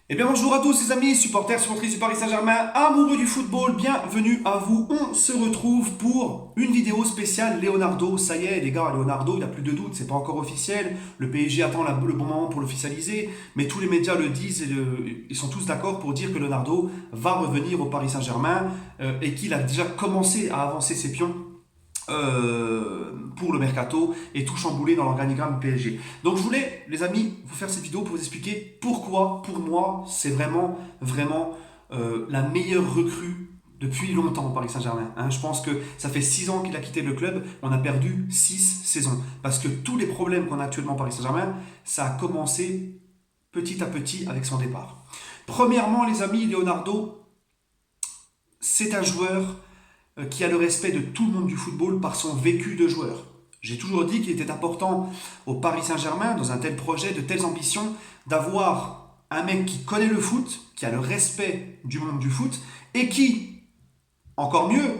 Eh bien bonjour à tous les amis, supporters, supportrices du Paris Saint-Germain, amoureux du football, bienvenue à vous. On se retrouve pour une vidéo spéciale Leonardo. Ça y est les gars, Leonardo, il n'y a plus de doute, c'est pas encore officiel. Le PSG attend le bon moment pour l'officialiser, mais tous les médias le disent et ils sont tous d'accord pour dire que Leonardo va revenir au Paris Saint-Germain et qu'il a déjà commencé à avancer ses pions pour le mercato et tout chambouler dans l'organigramme PSG. Donc je voulais, les amis, vous faire cette vidéo pour vous expliquer pourquoi, pour moi, c'est vraiment la meilleure recrue depuis longtemps au Paris Saint-Germain. Hein. Je pense que ça fait 6 ans qu'il a quitté le club, on a perdu 6 saisons. Parce que tous les problèmes qu'on a actuellement au Paris Saint-Germain, ça a commencé petit à petit avec son départ. Premièrement, les amis, Leonardo, c'est un joueur qui a le respect de tout le monde du football par son vécu de joueur. J'ai toujours dit qu'il était important au Paris Saint-Germain, dans un tel projet, de telles ambitions, d'avoir un mec qui connaît le foot, qui a le respect du monde du foot, et qui, encore mieux,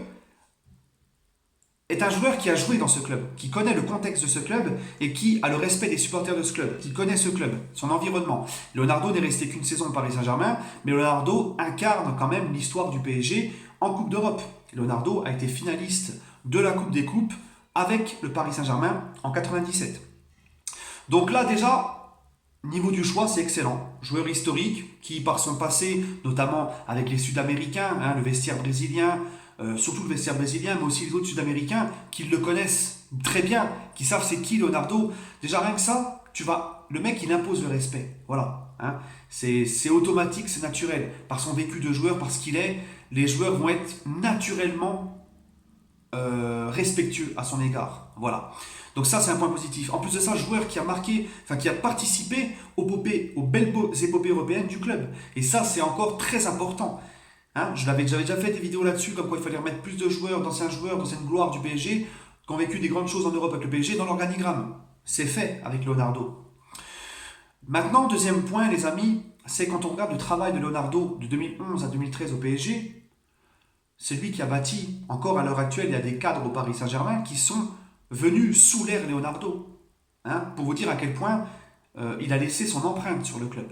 est un joueur qui a joué dans ce club, qui connaît le contexte de ce club et qui a le respect des supporters de ce club, qui connaît ce club, son environnement. Leonardo n'est resté qu'une saison au Paris Saint-Germain, mais Leonardo incarne quand même l'histoire du PSG en Coupe d'Europe. Leonardo a été finaliste de la Coupe des Coupes avec le Paris Saint-Germain en 97. Donc là déjà, niveau du choix, c'est excellent. Joueur historique qui, par son passé, notamment avec les Sud-Américains, hein, le vestiaire brésilien, surtout le vestiaire brésilien, mais aussi les autres Sud-Américains, qui le connaissent très bien, qui savent c'est qui Leonardo. Déjà rien que ça, le mec il impose le respect. Voilà. Hein. C'est automatique, c'est naturel. Par son vécu de joueur, parce qu'il est, les joueurs vont être naturellement respectueux à son égard. Voilà. Donc ça, c'est un point positif. En plus de ça, joueur qui a marqué, enfin qui a participé aux belles épopées européennes du club. Et ça, c'est encore très important. Hein, j'avais déjà fait des vidéos là-dessus, comme quoi il fallait remettre plus de joueurs, d'ancienne gloire du PSG, qui ont vécu des grandes choses en Europe avec le PSG, dans l'organigramme. C'est fait avec Leonardo. Maintenant, deuxième point, les amis, c'est quand on regarde le travail de Leonardo de 2011 à 2013 au PSG, c'est lui qui a bâti, encore à l'heure actuelle, il y a des cadres au Paris Saint-Germain qui sont venus sous l'ère Leonardo. Hein, pour vous dire à quel point il a laissé son empreinte sur le club.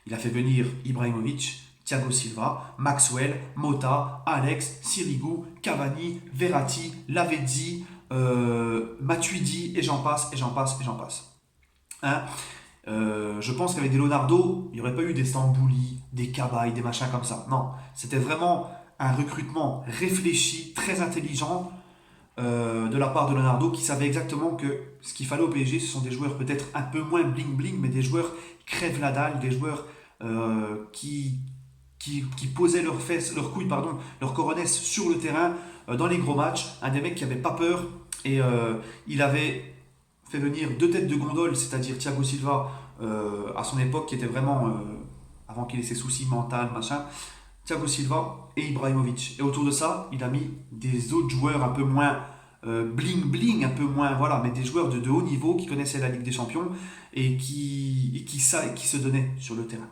Il a fait venir Ibrahimovic, Thiago Silva, Maxwell, Mota, Alex, Sirigu, Cavani, Verratti, Lavezzi, Matuidi, et j'en passe, et j'en passe, et j'en passe. Hein, je pense qu'avec des Leonardo, il n'y aurait pas eu des Stambouli, des Cabaye, des machins comme ça. Non, c'était vraiment un recrutement réfléchi, très intelligent de la part de Leonardo, qui savait exactement que ce qu'il fallait au PSG, ce sont des joueurs peut-être un peu moins bling-bling, mais des joueurs crève la dalle, des joueurs qui posaient leurs fesses, leurs couilles, pardon, leurs coronesses sur le terrain dans les gros matchs. Un des mecs qui n'avait pas peur et il avait fait venir deux têtes de gondole, c'est-à-dire Thiago Silva à son époque, qui était vraiment, avant qu'il ait ses soucis mentaux, machin, Thiago Silva et Ibrahimovic. Et autour de ça, il a mis des autres joueurs un peu moins bling bling, un peu moins, voilà, mais des joueurs de haut niveau qui connaissaient la Ligue des Champions et qui se donnaient sur le terrain.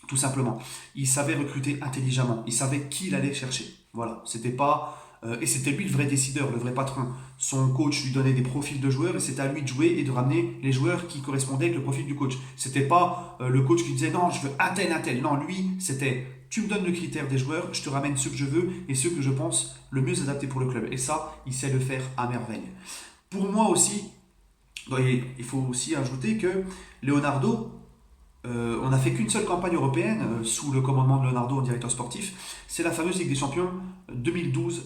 Tout simplement. Il savait recruter intelligemment. Il savait qui il allait chercher. Voilà. C'était pas. Et c'était lui le vrai décideur, le vrai patron. Son coach lui donnait des profils de joueurs et c'était à lui de jouer et de ramener les joueurs qui correspondaient avec le profil du coach. C'était pas le coach qui disait non, je veux un tel, un tel. Non, lui, c'était tu me donnes le critère des joueurs, je te ramène ceux que je veux et ceux que je pense le mieux adaptés pour le club. Et ça, il sait le faire à merveille. Pour moi aussi, il faut aussi ajouter que Leonardo, on n'a fait qu'une seule campagne européenne sous le commandement de Leonardo en directeur sportif. C'est la fameuse Ligue des Champions 2012-2013.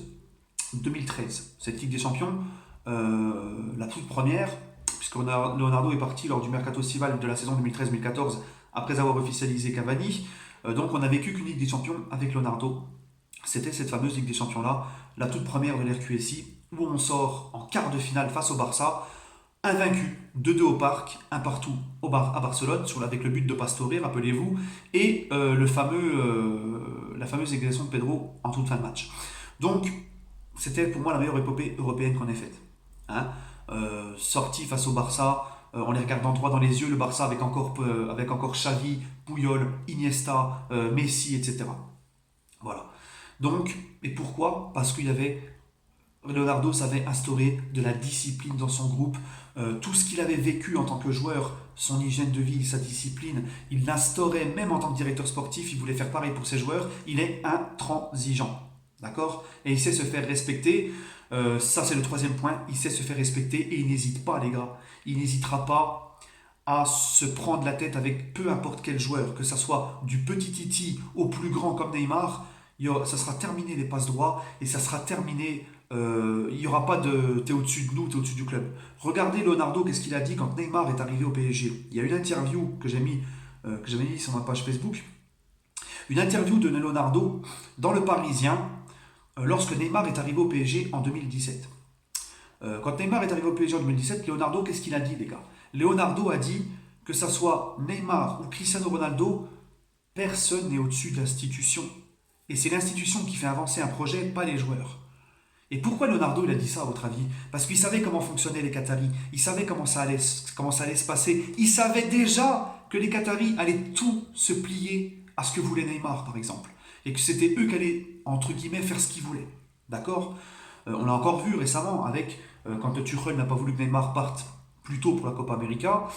Cette Ligue des Champions, la toute première, puisque Leonardo est parti lors du mercato estival de la saison 2013-2014 après avoir officialisé Cavani. Donc on n'a vécu qu'une Ligue des Champions avec Leonardo. C'était cette fameuse Ligue des Champions-là, la toute première de l'RQSI, où on sort en quart de finale face au Barça, invaincu, 2-2 au parc, un partout à Barcelone, avec le but de Pastore, rappelez-vous, et la fameuse égalisation de Pedro en toute fin de match. Donc, c'était pour moi la meilleure épopée européenne qu'on ait faite. Hein, sorti face au Barça, en les regardant droit dans les yeux, le Barça avec encore Xavi, Puyol, Iniesta, Messi, etc. Voilà. Donc, et pourquoi? Parce qu'il y avait Leonardo savait instaurer de la discipline dans son groupe. Tout ce qu'il avait vécu en tant que joueur son hygiène de vie, sa discipline. Il l'instaurait même en tant que directeur sportif, il voulait faire pareil pour ses joueurs. Il est intransigeant. D'accord? Et il sait se faire respecter. Ça, c'est le troisième point. Il sait se faire respecter et il n'hésite pas, les gars. Il n'hésitera pas à se prendre la tête avec peu importe quel joueur, que ce soit du petit Titi au plus grand comme Neymar. Ça sera terminé les passes droits et ça sera terminé. Il n'y aura pas de t'es au-dessus de nous, t'es au-dessus du club. Regardez Leonardo, qu'est-ce qu'il a dit quand Neymar est arrivé au PSG. Il y a une interview que j'avais mis sur ma page Facebook. Une interview de Leonardo dans le Parisien lorsque Neymar est arrivé au PSG en 2017. Quand Neymar est arrivé au PSG en 2017, Leonardo, qu'est-ce qu'il a dit, les gars? Leonardo a dit que ça soit Neymar ou Cristiano Ronaldo, personne n'est au-dessus de l'institution. Et c'est l'institution qui fait avancer un projet, pas les joueurs. Et pourquoi Leonardo il a dit ça à votre avis? Parce qu'il savait comment fonctionnaient les Qataris, il savait comment ça allait se passer, il savait déjà que les Qataris allaient tout se plier à ce que voulait Neymar par exemple, et que c'était eux qui allaient entre guillemets faire ce qu'ils voulaient. D'accord? On l'a encore vu récemment avec quand Tuchel n'a pas voulu que Neymar parte plus tôt pour la Copa América.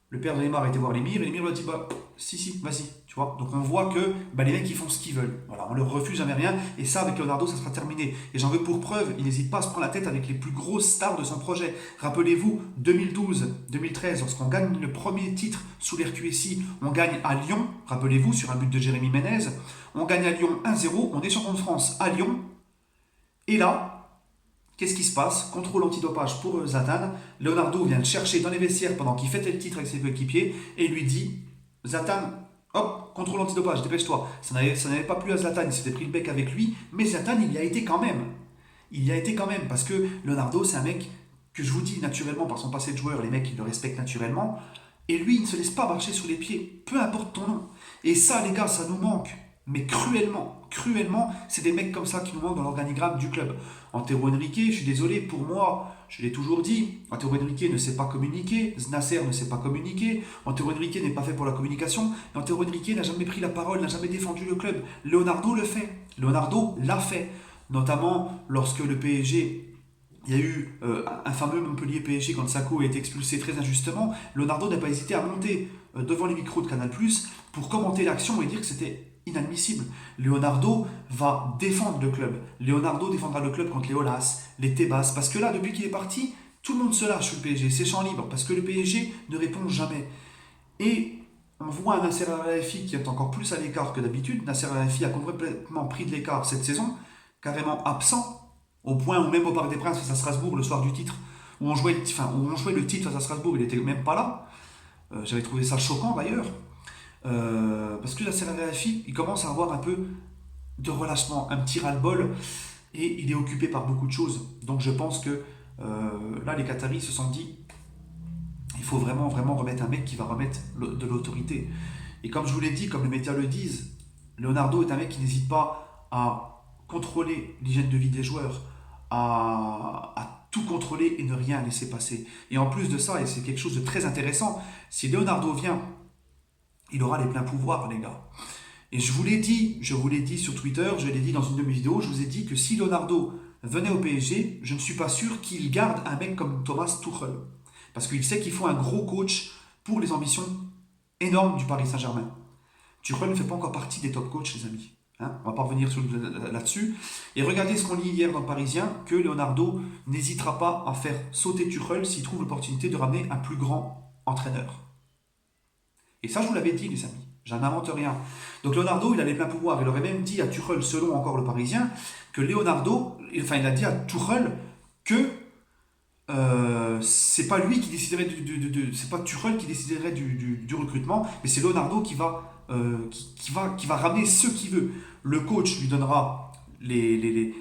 Le père de Neymar était voir l'émir et l'émir lui a dit bah si vas-y, tu vois. Donc on voit que les mecs ils font ce qu'ils veulent. Voilà, on leur refuse jamais rien et ça avec Leonardo ça sera terminé. Et j'en veux pour preuve, il n'hésite pas à se prendre la tête avec les plus grosses stars de son projet. Rappelez-vous 2012-2013 lorsqu'on gagne le premier titre sous l'RQSI, on gagne à Lyon, rappelez-vous sur un but de Jérémy Ménez, on gagne à Lyon 1-0, on est champion de France à Lyon et là qu'est-ce qui se passe? Contrôle antidopage pour Zlatan. Leonardo vient le chercher dans les vestiaires pendant qu'il fêtait le titre avec ses coéquipiers et lui dit Zlatan, hop, contrôle antidopage, dépêche-toi. Ça n'avait pas plu à Zlatan, il s'était pris le bec avec lui, mais Zlatan, il y a été quand même. Il y a été quand même parce que Leonardo, c'est un mec que je vous dis naturellement par son passé de joueur, les mecs, ils le respectent naturellement. Et lui, il ne se laisse pas marcher sous les pieds, peu importe ton nom. Et ça, les gars, ça nous manque. Mais cruellement, cruellement, c'est des mecs comme ça qui nous manquent dans l'organigramme du club. Antero Henrique, je suis désolé, pour moi, je l'ai toujours dit, Antero Henrique ne sait pas communiquer, Nasser ne sait pas communiquer, Antero Henrique n'est pas fait pour la communication, et Antero Henrique n'a jamais pris la parole, n'a jamais défendu le club. Leonardo le fait, Leonardo l'a fait, notamment lorsque le PSG... Il y a eu un fameux Montpellier-PSG quand Sakho a été expulsé très injustement. Leonardo n'a pas hésité à monter devant les micros de Canal+, pour commenter l'action et dire que c'était inadmissible. Leonardo va défendre le club. Leonardo défendra le club contre les Olas, les Tebas, parce que là, depuis qu'il est parti, tout le monde se lâche sur le PSG, c'est champ libre, parce que le PSG ne répond jamais. Et on voit un Nasser Al-Khelaifi qui est encore plus à l'écart que d'habitude. Nasser Al-Khelaifi a complètement pris de l'écart cette saison, carrément absent, au point où même au Parc des Princes face à Strasbourg, le soir du titre, où on jouait le titre face à Strasbourg, il n'était même pas là. J'avais trouvé ça choquant d'ailleurs. Parce que Nasser Al-Khelaifi, il commence à avoir un peu de relâchement, un petit ras-le-bol, et il est occupé par beaucoup de choses. Donc je pense que là, les Qataris se sont dit, il faut vraiment, vraiment remettre un mec qui va remettre de l'autorité. Et comme je vous l'ai dit, comme les médias le disent, Leonardo est un mec qui n'hésite pas à contrôler l'hygiène de vie des joueurs, à tout contrôler et ne rien laisser passer. Et en plus de ça, et c'est quelque chose de très intéressant, si Leonardo vient, il aura les pleins pouvoirs, les gars. Et je vous l'ai dit sur Twitter, je l'ai dit dans une de mes vidéos, je vous ai dit que si Leonardo venait au PSG, je ne suis pas sûr qu'il garde un mec comme Thomas Tuchel. Parce qu'il sait qu'il faut un gros coach pour les ambitions énormes du Paris Saint-Germain. Tuchel ne fait pas encore partie des top coachs, les amis. Hein, on va pas revenir là-dessus. Et regardez ce qu'on lit hier dans le Parisien, que Leonardo n'hésitera pas à faire sauter Tuchel s'il trouve l'opportunité de ramener un plus grand entraîneur. Et ça, je vous l'avais dit, les amis. J'en invente rien. Donc Leonardo, il a les pleins pouvoirs. Il aurait même dit à Tuchel, selon encore le Parisien, que Leonardo, il a dit à Tuchel que c'est pas lui qui déciderait c'est pas Tuchel qui déciderait du recrutement, mais c'est Leonardo qui va ramener ce qu'il veut. Le coach lui donnera le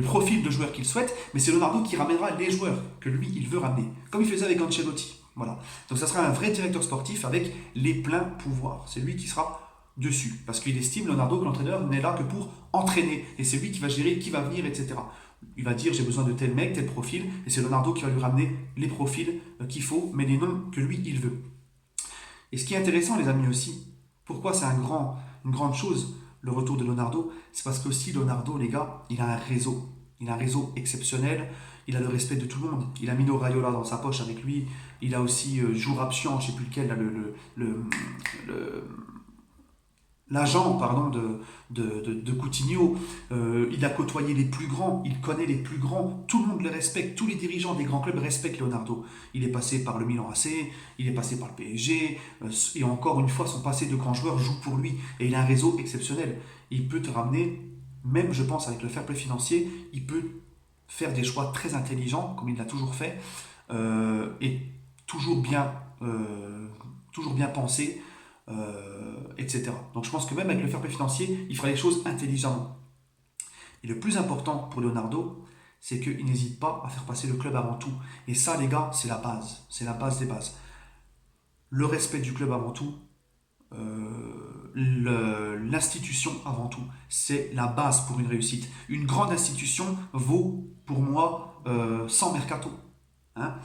profil de joueur qu'il souhaite, mais c'est Leonardo qui ramènera les joueurs que lui, il veut ramener. Comme il faisait avec Ancelotti. Voilà. Donc ça sera un vrai directeur sportif avec les pleins pouvoirs. C'est lui qui sera dessus. Parce qu'il estime, Leonardo, que l'entraîneur n'est là que pour entraîner. Et c'est lui qui va gérer qui va venir, etc. Il va dire j'ai besoin de tel mec, tel profil. Et c'est Leonardo qui va lui ramener les profils qu'il faut, mais les noms que lui, il veut. Et ce qui est intéressant, les amis, aussi, pourquoi c'est une grande chose, le retour de Leonardo, c'est parce que aussi Leonardo, les gars, il a un réseau. Il a un réseau exceptionnel Il a le respect de tout le monde. Il a Mino Raiola dans sa poche avec lui. Il a aussi Jourapchian, je ne sais plus lequel, là, le- l'agent pardon, de Coutinho. Il a côtoyé les plus grands, il connaît les plus grands, tout le monde le respecte, tous les dirigeants des grands clubs respectent Leonardo. Il est passé par le Milan AC, il est passé par le PSG, et encore une fois, son passé de grand joueur joue pour lui. Et il a un réseau exceptionnel. Il peut te ramener, même je pense avec le fair play financier, il peut faire des choix très intelligents, comme il l'a toujours fait, et toujours bien, toujours bien pensé, etc. Donc je pense que même avec le fair play financier, il fera les choses intelligemment. Et le plus important pour Leonardo, c'est qu'il n'hésite pas à faire passer le club avant tout. Et ça, les gars, c'est la base. C'est la base des bases. Le respect du club avant tout, l'institution avant tout. C'est la base pour une réussite. Une grande institution vaut, pour moi, 100 mercato. Hein.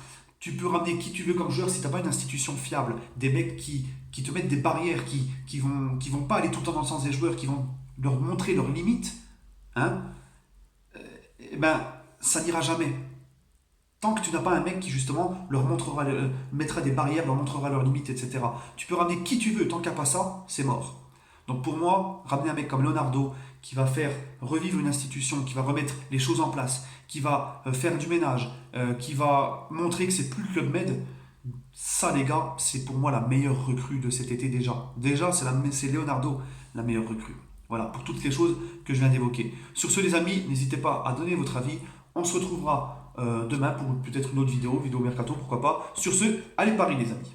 Tu peux ramener qui tu veux comme joueur si tu n'as pas une institution fiable. Des mecs qui te mettent des barrières, qui vont pas aller tout le temps dans le sens des joueurs, qui vont leur montrer leurs limites. Hein, eh ben, ça n'ira jamais. Tant que tu n'as pas un mec qui justement leur montrera, mettra des barrières, leur montrera leurs limites, etc. Tu peux ramener qui tu veux, tant qu'il n'y a pas ça, c'est mort. Donc pour moi, ramener un mec comme Leonardo, qui va faire revivre une institution, qui va remettre les choses en place, qui va faire du ménage, qui va montrer que c'est plus le Club Med, ça les gars, c'est pour moi la meilleure recrue de cet été déjà. Déjà, c'est Leonardo la meilleure recrue. Voilà, pour toutes les choses que je viens d'évoquer. Sur ce les amis, n'hésitez pas à donner votre avis. On se retrouvera demain pour peut-être une autre vidéo mercato, pourquoi pas. Sur ce, allez Paris les amis.